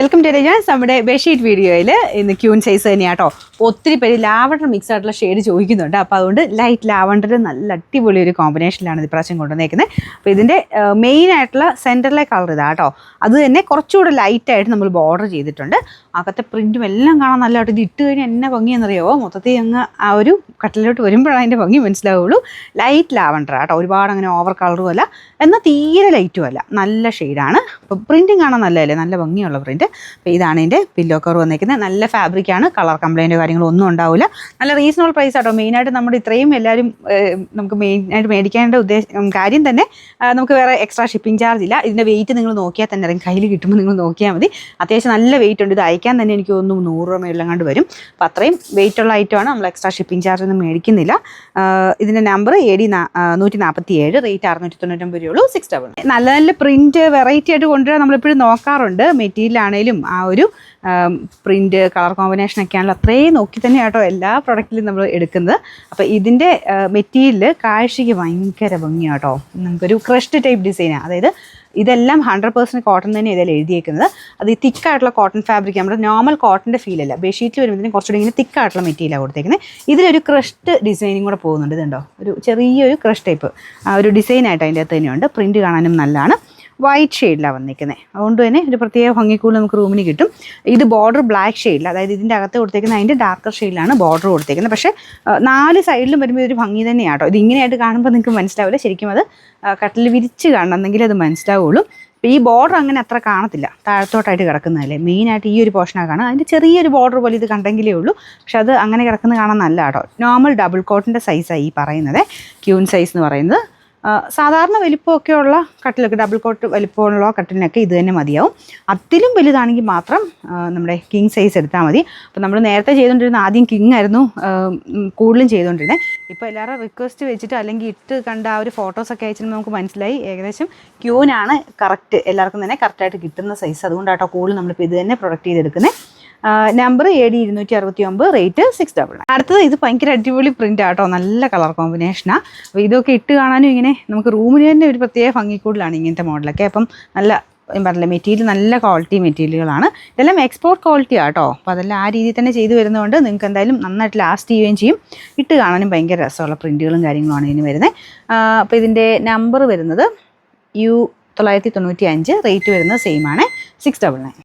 Welcome to നമ്മുടെ bedsheet വീഡിയോയിൽ ഇന്ന് ക്യൂൻ സൈസ് തന്നെയാണ് കേട്ടോ. ഒത്തിരി പേര് ലാവണ്ടർ മിക്സ് ആയിട്ടുള്ള ഷെയ്ഡ് ചോദിക്കുന്നുണ്ട്. അപ്പോൾ അതുകൊണ്ട് ലൈറ്റ് ലാവണ്ടർ നല്ല അടിപൊളി ഒരു കോമ്പിനേഷനിലാണ് ഇത് പ്രാവശ്യം കൊണ്ടുവന്നേക്കുന്നത്. അപ്പോൾ ഇതിൻ്റെ മെയിൻ ആയിട്ടുള്ള സെൻറ്ററിലെ കളർ ഇതാണ് കേട്ടോ. അത് തന്നെ കുറച്ചുകൂടെ ലൈറ്റായിട്ട് നമ്മൾ ബോർഡർ ചെയ്തിട്ടുണ്ട്. അകത്തെ പ്രിൻറ്റും എല്ലാം കാണാൻ നല്ലതായിട്ട്. ഇത് ഇട്ട് കഴിഞ്ഞാൽ എന്നെ ഭംഗിയെന്നറിയാമോ, മൊത്തത്തിൽ അങ്ങ് ആ ഒരു കട്ടിലോട്ട് വരുമ്പോഴാണ് അതിൻ്റെ ഭംഗി മനസ്സിലാവുള്ളൂ. ലൈറ്റ് ലാവണ്ടർ കേട്ടോ, ഒരുപാട് അങ്ങനെ ഓവർ കളറും അല്ല, എന്നാൽ തീരെ ലൈറ്റും അല്ല, നല്ല ഷെയ്ഡാണ്. അപ്പോൾ പ്രിൻറ്റും കാണാൻ നല്ലതല്ലേ, നല്ല ഭംഗിയുള്ള പ്രിൻറ്റ്. അപ്പോൾ ഇതാണ് ഇതിൻ്റെ പില്ലോ കവർ വന്നിരിക്കുന്നത്. നല്ല ഫാബ്രിക്കാണ്, കളർ കംപ്ലൈൻറ്റോ കാര്യങ്ങളോ ഒന്നും ഉണ്ടാവില്ല. നല്ല റീസണബിൾ പ്രൈസ് ആട്ടോ. മെയിനായിട്ട് നമ്മുടെ ഇത്രയും എല്ലാവരും നമുക്ക് മെയിനായിട്ട് മേടിക്കേണ്ട കാര്യം തന്നെ നമുക്ക് വേറെ എക്സ്ട്രാ ഷിപ്പിംഗ് ചാർജ് ഇല്ല. ഇതിൻ്റെ വെയിറ്റ് നിങ്ങൾ നോക്കിയാൽ തന്നെ അറിയാം, കയ്യിൽ കിട്ടുമ്പോൾ നിങ്ങൾ നോക്കിയാൽ മതി. അത്യാവശ്യം നല്ല വെയിറ്റ് ഉണ്ട്. ഇത് അയക്കാൻ തന്നെ എനിക്ക് തോന്നുന്നു 100 രൂപ മേളിലെങ്ങാണ്ട് വരും. അപ്പോൾ അത്രയും വെയിറ്റുള്ള ഐറ്റമാണ്. നമ്മൾ എക്സ്ട്രാ ഷിപ്പിംഗ് ചാർജ് ഒന്നും മേടിക്കുന്നില്ല. ഇതിൻ്റെ നമ്പർ AD 147, റേറ്റ് 699 രൂപയുള്ളൂ. 6 നല്ല നല്ല പ്രിൻറ്റ് വെറൈറ്റി ആയിട്ട് കൊണ്ടുവരാൻ നമ്മളെപ്പോഴും നോക്കാറുണ്ട്. മെറ്റീരിയലാണേലും ആ ഒരു പ്രിൻറ്റ് കളർ കോമ്പിനേഷനൊക്കെയാണല്ലോ, അത്രയും നോക്കി തന്നെ കേട്ടോ എല്ലാ പ്രൊഡക്റ്റിലും നമ്മൾ എടുക്കുന്നത്. അപ്പോൾ ഇതിൻ്റെ മെറ്റീരിയൽ കാഴ്ചയ്ക്ക് ഭയങ്കര ഭംഗിയാണ് കേട്ടോ. നമുക്കൊരു ക്രഷ്ഡ് ടൈപ്പ് ഡിസൈനാണ്. അതായത് ഇതെല്ലാം 100% കോട്ടൺ തന്നെ ഇതിൽ എഴുതിയേക്കുന്നത്. അത് ഈ തിക്കായിട്ടുള്ള കോട്ടൺ ഫാബ്രിക്, നമ്മുടെ നോർമൽ കോട്ടൻ്റെ ഫീലല്ല. ബെഡ്ഷീറ്റിൽ വരുമ്പോഴത്തേനും കുറച്ചുകൂടി ഇങ്ങനെ തിക്കായിട്ടുള്ള മെറ്റീരിയലാണ് കൊടുത്തേക്കുന്നത്. ഇതിലൊരു ക്രഷ്ഡ് ഡിസൈനും കൂടെ പോകുന്നുണ്ട്. ഇതുണ്ടോ, ഒരു ചെറിയൊരു ക്രഷ് ടൈപ്പ് ഒരു ഡിസൈനായിട്ട് അതിൻ്റെ അകത്ത് തന്നെയുണ്ട്. പ്രിൻറ്റ് കാണാനും നല്ലതാണ്. വൈറ്റ് ഷെയ്ഡിലാണ് വന്നിരിക്കുന്നത്. അതുകൊണ്ട് തന്നെ ഒരു പ്രത്യേക ഭംഗിക്കൂടി നമുക്ക് റൂമിന് കിട്ടും. ഇത് ബോർഡർ ബ്ലാക്ക് ഷെയ്ഡിൽ, അതായത് ഇതിൻ്റെ അകത്ത് കൊടുത്തേക്കുന്നത് അതിൻ്റെ ഡാർക്കർ ഷെയ്ഡിലാണ് ബോർഡർ കൊടുത്തേക്കുന്നത്. പക്ഷേ 4 സൈഡിലും വരുമ്പോൾ ഒരു ഭംഗി തന്നെയാണ് കേട്ടോ. ഇത് ഇങ്ങനെയായിട്ട് കാണുമ്പോൾ നിങ്ങൾക്ക് മനസ്സിലാവില്ല. ശരിക്കും അത് കട്ടിൽ വിരിച്ച് കാണണം, എന്നെങ്കിൽ അത് മനസ്സിലാവുള്ളൂ. അപ്പോൾ ഈ ബോർഡർ അങ്ങനെ അത്ര കാണത്തില്ല, താഴത്തോട്ടായിട്ട് കിടക്കുന്നതല്ലേ. മെയിനായിട്ട് ഈ ഒരു പോർഷനാണ് കാണുക. അതിൻ്റെ ചെറിയൊരു ബോർഡർ പോലെ ഇത് കണ്ടെങ്കിലേ ഉള്ളൂ. പക്ഷെ അത് അങ്ങനെ കിടക്കുന്നത് കാണാൻ നല്ല കേട്ടോ. നോർമൽ ഡബിൾ കോട്ടിൻ്റെ സൈസാണ് ഈ പറയുന്നത്, ക്യൂൻ സൈസ് എന്ന് പറയുന്നത്. സാധാരണ വലിപ്പമൊക്കെ ഉള്ള കട്ടിലൊക്കെ, ഡബിൾ കോട്ട് വലിപ്പമുള്ള കട്ടിലിനൊക്കെ ഇത് തന്നെ മതിയാവും. അതിലും വലുതാണെങ്കിൽ മാത്രം നമ്മുടെ കിങ് സൈസ് എടുത്താൽ മതി. അപ്പോൾ നമ്മൾ നേരത്തെ ചെയ്തുകൊണ്ടിരുന്ന ആദ്യം കിങ് ആയിരുന്നു കൂടുതലും ചെയ്തുകൊണ്ടിരുന്നത്. ഇപ്പോൾ എല്ലാവരും റിക്വസ്റ്റ് വെച്ചിട്ട് അല്ലെങ്കിൽ ഇട്ട് കണ്ട ആ ഒരു ഫോട്ടോസൊക്കെ അയച്ചിട്ട് നമുക്ക് മനസ്സിലായി ഏകദേശം ക്യൂനാണ് കറക്റ്റ്, എല്ലാവർക്കും തന്നെ കറക്റ്റായിട്ട് കിട്ടുന്ന സൈസ്. അതുകൊണ്ടാട്ടോ കൂടുതൽ നമ്മളിപ്പോൾ ഇത് തന്നെ പ്രൊഡക്റ്റ് ചെയ്തെടുക്കുന്നത്. Number AD 269, rate 699. അടുത്തത് ഇത് ഭയങ്കര അടിപൊളി പ്രിൻ്റ് ആട്ടോ, നല്ല കളർ കോമ്പിനേഷനാണ്. അപ്പോൾ ഇതൊക്കെ ഇട്ട് കാണാനും ഇങ്ങനെ നമുക്ക് റൂമിന് തന്നെ ഒരു പ്രത്യേക ഭംഗിക്കൂടുതലാണ് ഇങ്ങനത്തെ മോഡലൊക്കെ. അപ്പം നല്ല പറഞ്ഞില്ല, മെറ്റീരിയൽ നല്ല ക്വാളിറ്റി മെറ്റീരിയലുകളാണ്. ഇതെല്ലാം എക്സ്പോർട്ട് ക്വാളിറ്റി ആട്ടോ. അപ്പോൾ അതെല്ലാം ആ രീതിയിൽ തന്നെ ചെയ്തു വരുന്നതുകൊണ്ട് നിങ്ങൾക്ക് എന്തായാലും നന്നായിട്ട് ലാസ്റ്റ് ചെയ്യുകയും ചെയ്യും. ഇട്ട് കാണാനും ഭയങ്കര രസമുള്ള പ്രിൻറ്റുകളും കാര്യങ്ങളുമാണ് ഇതിന് വരുന്നത്. അപ്പോൾ ഇതിൻ്റെ നമ്പർ വരുന്നത് U 995, റേറ്റ് വരുന്നത് സെയിം ആണ്, 699.